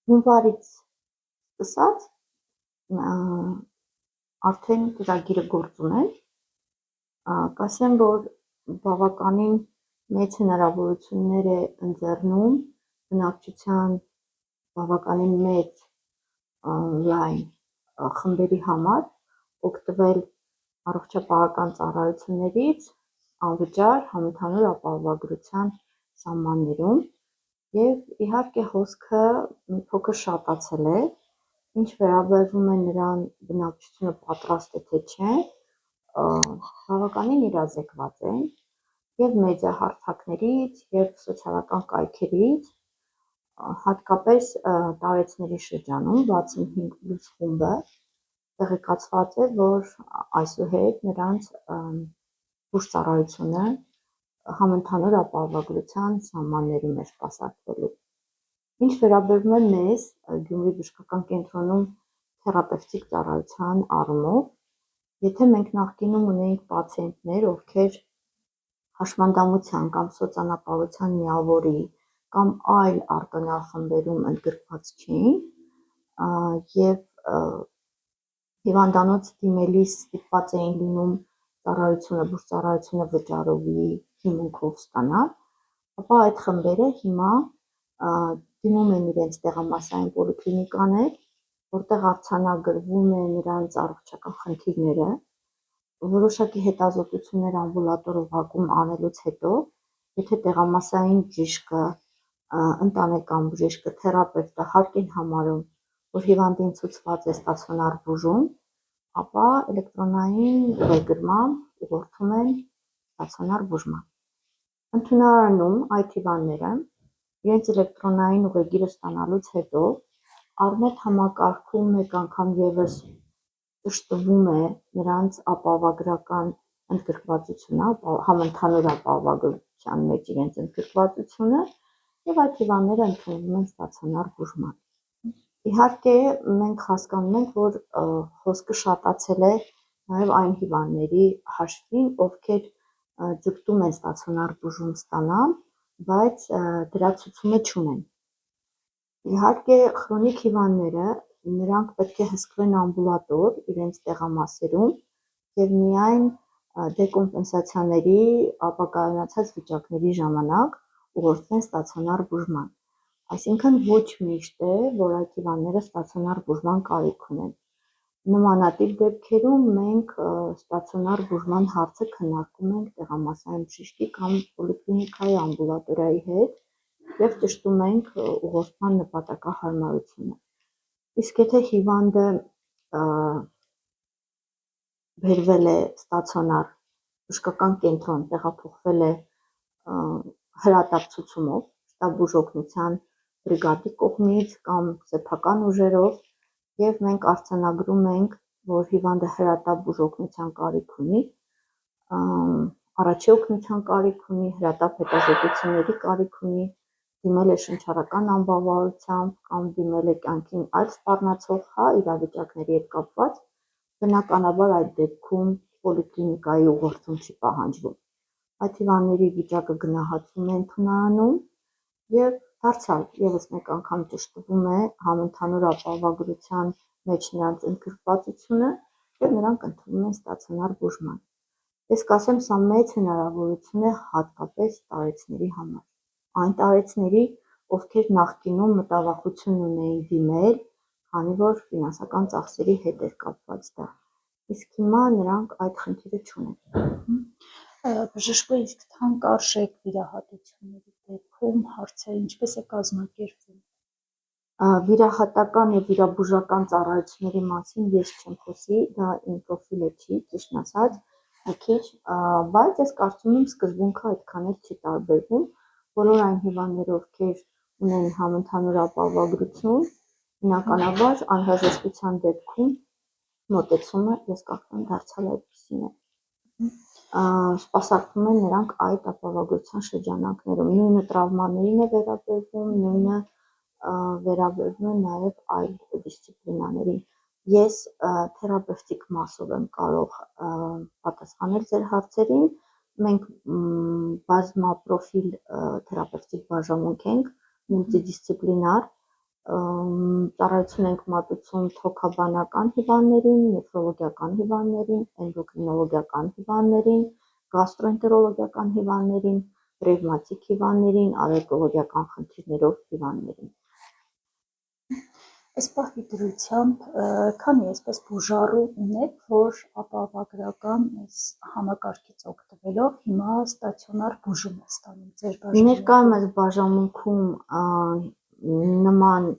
Հունվարից սկսած արդեն ծրագիրը գործում է, կասեմ, որ բավականին մեծ հնարավորություններ է ընձեռնում բնակչության բավականին մեծ լայն խմբերի համար օգտվել առողջապահական ծառայություններից անվճար համընդհանուր ապահովագրության սահմաններում և իհարկե հոսքը մի փոքր շատացել է, ինչ վերաբերվում է նրան բնակչությունը պատրաստ է թե չէ, բավականին իրազեկված են և մեդիահարթակներից և սոցիալական կայքերից, հատկապես տարեցների շրջանում 65+ խումբը տեղեկացված է, որ այսուհետ նրանց բուժծառայությունը համընդհանուր ապահովագրության սահմաններում է սպասարկվելու։ Ինչ վերաբերում է մեզ Գյումրի բժշկական կենտրոնում թերապևտիկ ծառայության առումով, եթե մենք նախկինում ունեինք պացիենտներ, ովքեր հաշմանդամության կամ սոցանապահության միավորի կամ այլ արտոնախմբերում ընդգրկված չէին և հիվանդանոց դիմելիս ստիպված էին լինում բուժծառայությունը վճարովի հիմունքով ստանալ, ապա այդ խմբերը հիմա դիմում են իրենց տեղամասային պոլիկլինիկաներ, որտեղ արձանագրվում է նրանց առողջական խնդիրները, որոշակի հետազոտություններ ամբուլատոր օղակում անելուց հետո, եթե տեղամասային բժիշկը, ընտանեկան բժիշկը, թերապևտը հարկ են համարում, որ հիվանդին ցուցված է ստացիոնար բուժում, ապա էլեկտրոնային ուղեգրմամբ ուղղորդում են ստացիոնար բուժման։ Ընդունարանում այդ հիվանդները իրենց էլեկտրոնային ուղեգիրը ստանալուց հետո առնետ համակարգում մեկ անգամ ևս ճշտվում է նրանց ապահովագրական ընդգրկվածությունը, համընդհանուր ապահովագրության մեջ իրենց ընդգրկվածությունը և այդ հիվանդները ընդունվում են ստացիոնար բուժման։ Իհարկե մենք հասկանում ենք, որ հոսքը շատացել է նաև այն հիվանդների հաշվին, ովքեր ձգտում են ստացիոնար բուժում ստանալ, բայց դրա ցուցումը չունեն։ Իհարկե խրոնիկ հիվանդները, նրանք պետք է հսկվեն ամբուլատոր իրենց տեղամասերում և միայն դեկոմպենսացիաների ապակայունացած վիճակների ժամանակ ուղղորդվեն ստացիոնար բուժման։ Այսինքն ոչ միշտ է, որ այդ հիվանդները ստացիոնար բուժման կարիք ունեն։ Նմանատիպ դեպքերում մենք ստացիոնար բուժման հարցը քննարկում ենք տեղամասային բժշկի կամ պոլիկլինիկայի ամբուլատորիայի հետ և ճշտում ենք ուղղորդման նպատակահարմարությունը։ Իսկ եթե հիվանդը բերվել է ստացիոնար բժշկական կենտրոն, տեղափոխվել է հրատապ ցուցումով, շտապ բուժօգնության բրիգադի կողմից կամ սեփական ուժերով, և մենք արձանագրում ենք, որ հիվանդը հրատապ բուժօգնության կարիք ունի, առաջի օգնության կարիք ունի, հրատապ հետազոտությունների կարիք ունի, դիմել է շնչառական անբավարարությամբ կամ դիմել է կյանքին այլ սպառնացող իրավիճակների հետ կապված, բնականաբար այդ դեպքում պոլիկլինիկայի ուղղորդում չի պահանջվում։ Այդ հիվանդների վիճակը գնահատվում է ընդունարանում և դարձյալ ևս մեկ անգամ ճշտվում է համընդհանուր ապահովագրության մեջ նրանց ընդգրկվածությունը և նրանք ընդունվում են ստացիոնար բուժման։ Ես կասեմ, սա մեծ հնարավորություն է հատկապես տարեցների համար։ Այն տարեցների, ովքեր նախկինում մտավախություն ունեին դիմել, քանի որ ֆինանսական ծախսերի հետ էր կապված դա, իսկ հիմա նրանք այդ խնդիրը չունեն։ Բժշկու իսկ թանկարժեք վիրահատությունների դեպքում հարցերը ինչպես է կազմակերպվում։ Վիրահատական և վիրաբուժական ծառայությունների մասին ես չեմ խոսի, դա իմ պրոֆիլը չի, ճիշտն ասած, մի քիչ, բայց ես կարծում եմ սկզբունքը այդքան էլ չի տարբերվում, բոլոր այն հիվանդները, ովքեր ունեն համընդհանուր ապահովագրություն, բնականաբար անհրաժեշտության դեպքում մոտեցումը ես կարծում եմ դարձյալ այդպիսին է։ Սպասարկվում են նրանք այդ ապահովագրության շրջանակներում, նույնը տրավմաներին է վերաբերվում, նույնը վերաբերվում է նաև այլ դիսցիպլինաներին։ Ես թերապևտիկ մասով եմ կարող պատասխանել ձեր հարցերին, մենք բազմապրոֆիլ թերապևտիկ բաժանմունք ենք, մուլտիդիսցիպլինար, ծառայություն ենք մատուցում թոքաբանական հիվանդներին, նեֆրոլոգիական հիվանդներին, էնդոկրինոլոգիական հիվանդներին, գաստրոենտերոլոգիական հիվանդներին, ռևմատիկ հիվանդներին, ալերգոլոգիական խնդիրներով հիվանդներին։ Այս պահի դրությամբ քանի այսպես բուժառու ունեք, որ ապահովագրական այս համակարգից օգտվելով հիմա ստացիոնար բուժում է ստանում ձեր բաժանում։ Ներկայումս բաժանմունքում նման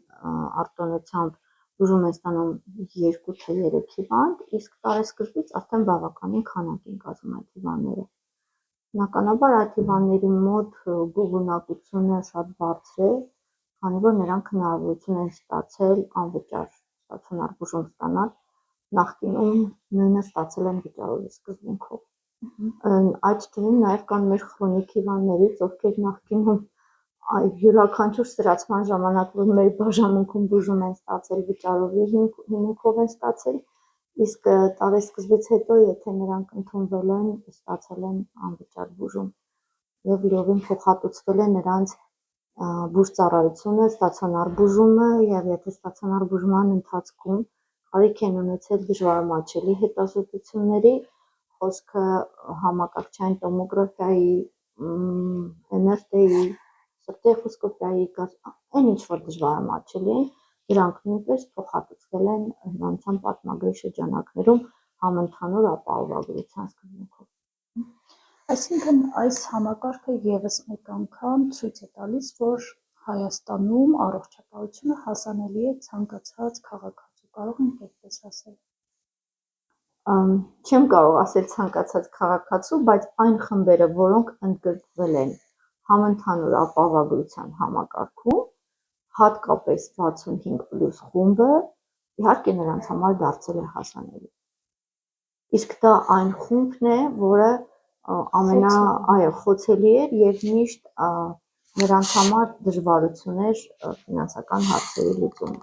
արտոնությամբ բուժում են ստանում 2 թե 3 հիվանդ, իսկ տարեսկզբից արդեն բավականին քանակ են կազմում այդ հիվանդները։ Բնականաբար այդ հիվանդների մոտ գուգունակությունը շատ բարձր է, քանի որ նրանք հնարավորություն են ստացել անվճար ստացիոնար բուժում ստանալ, նախկինում նույնը ստացել են վճարովի սկզբունքով։ Այդ թվում նաև կան մեր քրոնիկ հիվանդներից, ովքեր նախկինում յուրաքանչյուր սրացման ժամանակ, որ մեր բաժանմունքում բուժում են ստացել, վճարովի հիմունքով են ստացել, իսկ տարեսկզբից հետո, եթե նրանք ընդունվել են, ստացել են անվճար բուժում եւ լիովին փոխհատուցվել է նրանց բուժծառայությունը, ստացիոնար բուժումը եւ եթե ստացիոնար բուժման ընթացքում կարիք են ունեցել դժվարամատչելի հետազոտությունների, խոսքը համակարգչային տոմոգրաֆիայի, MRT-ի, սրտի էխոսկոպիայի, այն ինչ որ դժվարամատչելի են, դրանք նույնպես փոխհատուցվել են հիվանդության պատմագրի շրջանակներում համընդհանուր ապահովագրության սկզբունքով։ Այսինքն այս համակարգը եւս մեկ անգամ ցույց է տալիս, որ Հայաստանում առողջապահությունը հասանելի է ցանկացած քաղաքացու, կարող ենք այդպես ասել։ Չեմ կարող ասել ցանկացած քաղաքացու, բայց այն խմբերը, որոնք ընդգրկվել են համընդհանուր ապահովագրության համակարգում, հատկապես 65+ խումբը, իհարկե նրանց համար դարձել է հասանելի։ Իսկ դա այն խումբն է, որը խոցելի էր եւ միշտ նրանց համար դժվարություն էր ֆինանսական հարցերի լուծումը։